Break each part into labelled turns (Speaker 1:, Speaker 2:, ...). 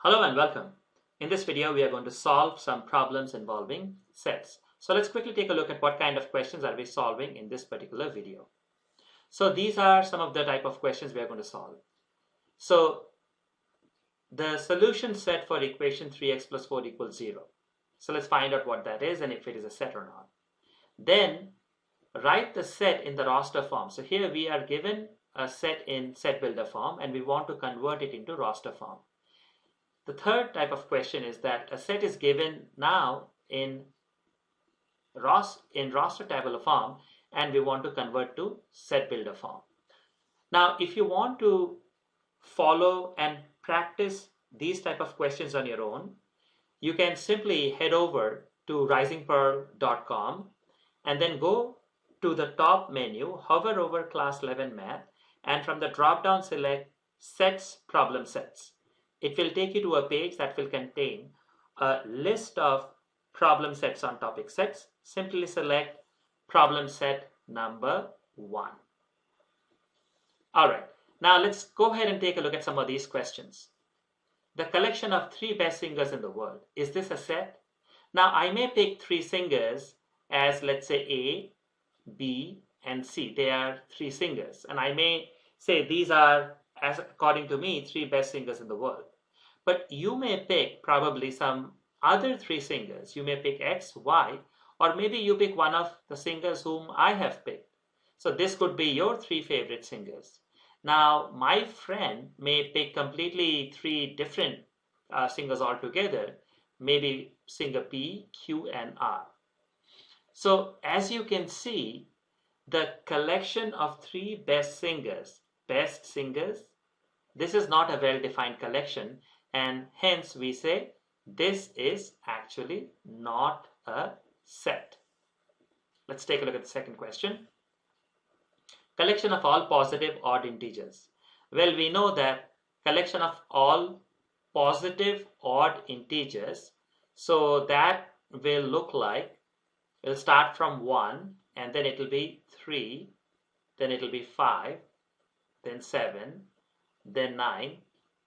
Speaker 1: Hello and welcome. In this video, we are going to solve some problems involving sets. So let's quickly take a look at what kind of questions are we solving in this particular video. So these are some of the type of questions we are going to solve. So the solution set for equation 3x plus 4 equals 0. So let's find out what that is and if it is a set or not. Then write the set in the roster form. So here we are given a set in set builder form and we want to convert it into roster form. The third type of question is that a set is given now in roster tabular form and we want to convert to set builder form. Now, if you want to follow and practice these type of questions on your own, you can simply head over to risingpearl.com and then go to the top menu, hover over Class-11-Math, and from the drop down select Sets Problem Sets. It will take you to a page that will contain a list of problem sets on topic sets. Simply select problem set number 1. All right, now let's go ahead and take a look at some of these questions. The collection of 3 best singers in the world, is this a set? Now I may pick 3 singers as, let's say, A, B, and C. They are 3 singers, and I may say these are, as according to me, 3 best singers in the world. But you may pick probably some other 3 singers. You may pick X, Y, or maybe you pick one of the singers whom I have picked. So this could be your 3 favorite singers. Now my friend may pick completely 3 different singers altogether, maybe singer P, Q, and R. So as you can see, the collection of 3 best singers, this is not a well-defined collection, and hence we say this is actually not a set. Let's take a look at the second question. Collection of all positive odd integers. Well, we know that collection of all positive odd integers, so that will look like, we'll start from 1 and then it will be 3, then it will be 5, then 7, then 9,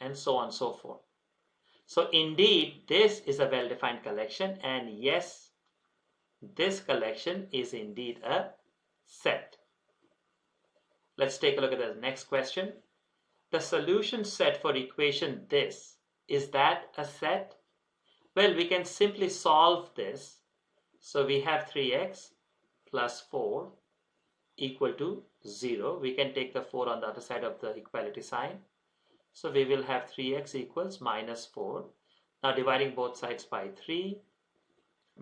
Speaker 1: and so on and so forth. So indeed, this is a well-defined collection, and yes, this collection is indeed a set. Let's take a look at the next question. The solution set for equation this, is that a set? Well, we can simply solve this. So we have 3x plus 4 equal to 0. We can take the 4 on the other side of the equality sign. So we will have 3x equals minus 4. Now dividing both sides by 3,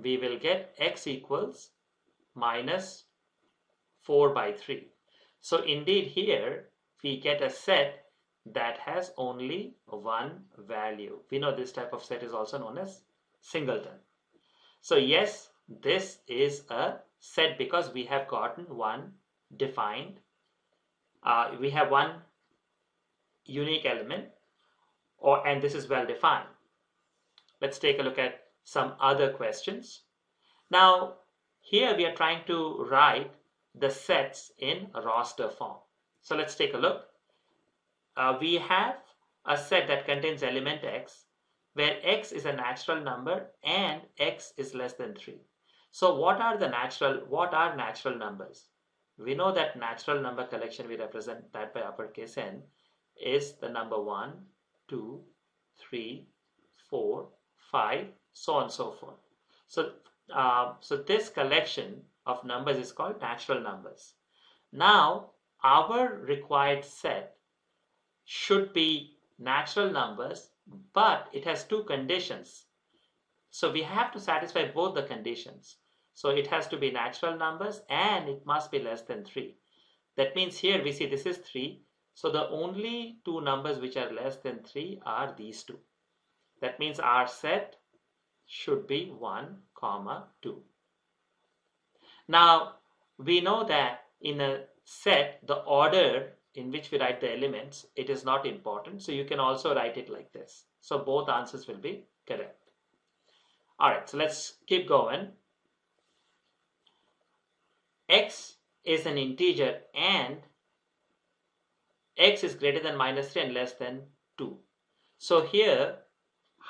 Speaker 1: we will get x equals minus 4 by 3. So indeed here we get a set that has only one value. We know this type of set is also known as singleton. So yes, this is a set because we have gotten one defined. We have one unique element, and this is well defined. Let's take a look at some other questions. Now here we are trying to write the sets in roster form. So let's take a look. We have a set that contains element x where x is a natural number and x is less than 3. So what are natural numbers? We know that natural number collection, we represent that by uppercase n, is the number 1, 2, 3, 4, 5, so on and so forth. So this collection of numbers is called natural numbers. Now our required set should be natural numbers, but it has 2 conditions. So we have to satisfy both the conditions. So it has to be natural numbers and it must be less than 3. That means here we see this is 3. So the only 2 numbers which are less than 3 are these 2. That means our set should be 1, 2. Now we know that in a set, the order in which we write the elements, it is not important. So you can also write it like this. So both answers will be correct. All right, so let's keep going. X is an integer and x is greater than minus 3 and less than 2. So here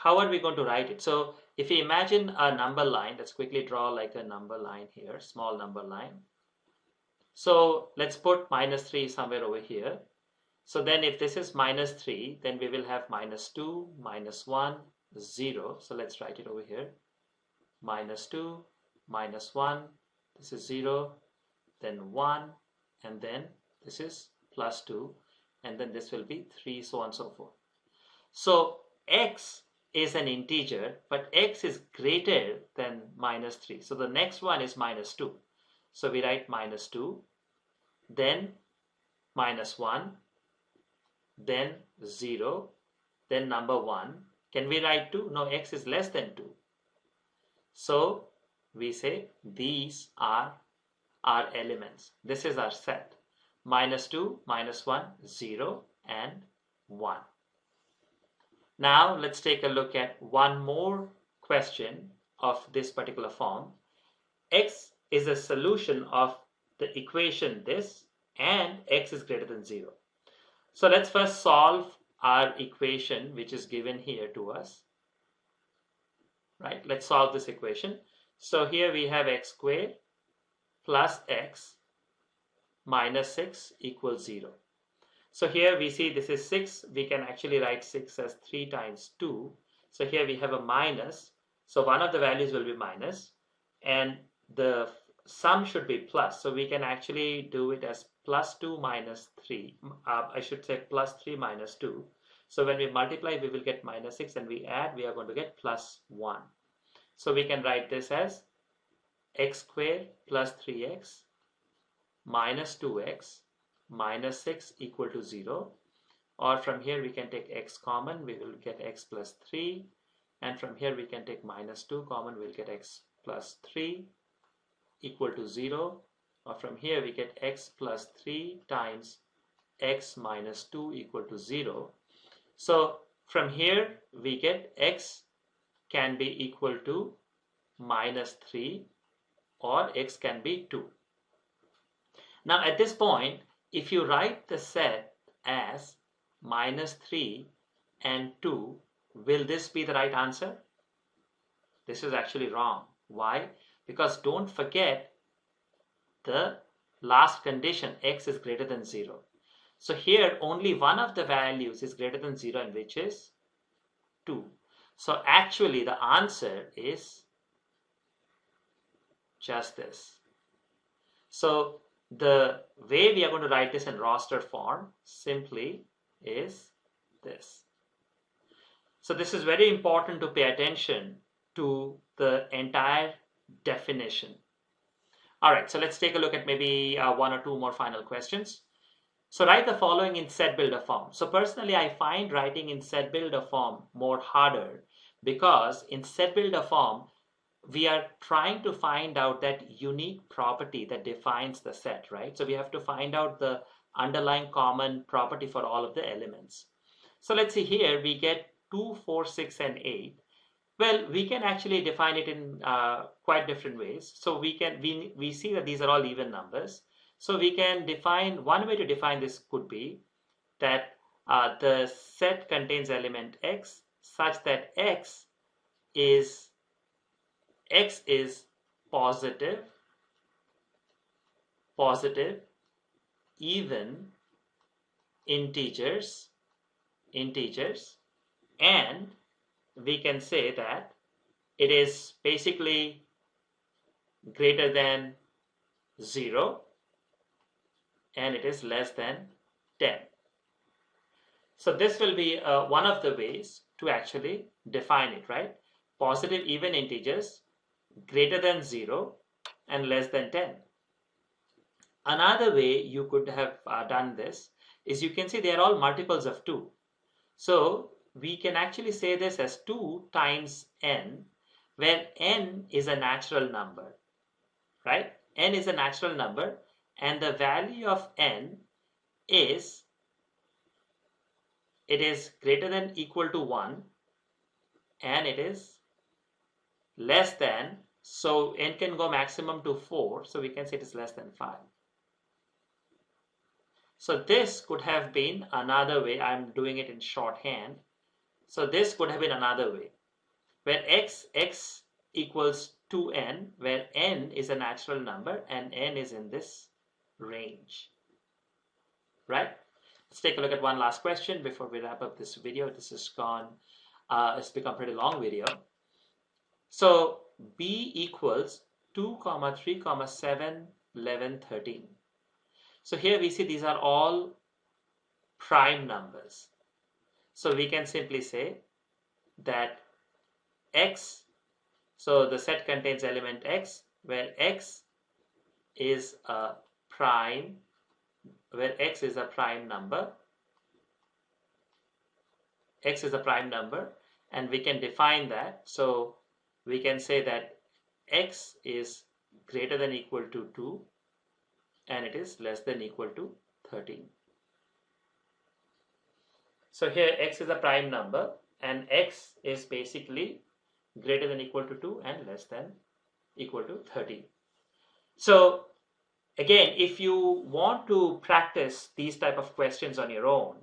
Speaker 1: how are we going to write it? So if you imagine a number line, let's quickly draw like a number line here, small number line. So let's put -3 somewhere over here. So then if this is -3, then we will have -2, -1, 0. So let's write it over here. -2, -1, this is 0, then 1, and then this is +2, and then this will be 3, so on and so forth. So x is an integer, but x is greater than -3. So the next one is -2. So we write -2, then -1, then 0, then number 1. Can we write 2? No, x is less than 2. So we say these are our elements. This is our set. -2, -1, 0, and 1. Now let's take a look at one more question of this particular form. X is a solution of the equation this, and x is greater than 0. So let's first solve our equation which is given here to us. Right? Let's solve this equation. So here we have x squared plus x minus 6 equals 0. So here we see this is 6. We can actually write 6 as 3 times 2. So here we have a minus. So one of the values will be minus, and the sum should be plus. So we can actually do it as +2 minus 3. I should say +3 minus 2. So when we multiply, we will get -6, and we add, we are going to get +1. So we can write this as x squared plus 3x minus 2x minus 6 equal to 0. Or from here we can take x common, we will get x plus 3. And from here we can take -2 common, we'll get x plus 3 equal to 0. Or from here we get x plus 3 times x minus 2 equal to 0. So from here we get x can be equal to -3, or x can be 2. Now at this point, if you write the set as -3 and 2, will this be the right answer? This is actually wrong. Why? Because don't forget the last condition, x is greater than 0. So here only one of the values is greater than 0, and which is 2. So actually the answer is just this. So the way we are going to write this in roster form simply is this. So this is very important to pay attention to the entire definition. All right, so let's take a look at maybe one or two more final questions. So write the following in set builder form. So personally, I find writing in set builder form more harder, because in set builder form, we are trying to find out that unique property that defines the set, right? So we have to find out the underlying common property for all of the elements. So let's see here, we get 2, 4, 6, and 8. Well, we can actually define it in quite different ways. So we see that these are all even numbers. So we can define, one way to define this could be that the set contains element x such that x is positive, even integers, and we can say that it is basically greater than 0 and it is less than 10. So this will be one of the ways to actually define it, right? Positive even integers, greater than 0 and less than 10. Another way you could have done this is, you can see they are all multiples of 2. So we can actually say this as 2 times n, where n is a natural number, right? N is a natural number, and the value of n is, it is greater than equal to 1 and it is less than, so n can go maximum to 4, so we can say it is less than 5. So this could have been another way. I'm doing it in shorthand. So this could have been another way, where x equals 2n, where n is a natural number and n is in this range, right? Let's take a look at one last question before we wrap up this video. This has gone, it's become a pretty long video. So b equals 2, 3, 7, 11, 13. So here we see these are all prime numbers. So we can simply say that x, so the set contains element x, where x is a prime, number, x is a prime number, and we can define that. So we can say that x is greater than or equal to 2 and it is less than or equal to 13. So here x is a prime number and x is basically greater than or equal to 2 and less than or equal to 13. So again, if you want to practice these type of questions on your own,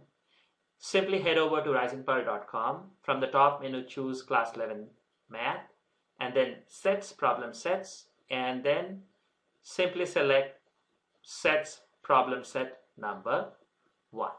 Speaker 1: simply head over to risingpearl.com. From the top menu, choose Class 11 Math and then Sets, Problem Sets, and then simply select Sets Problem Set number 1.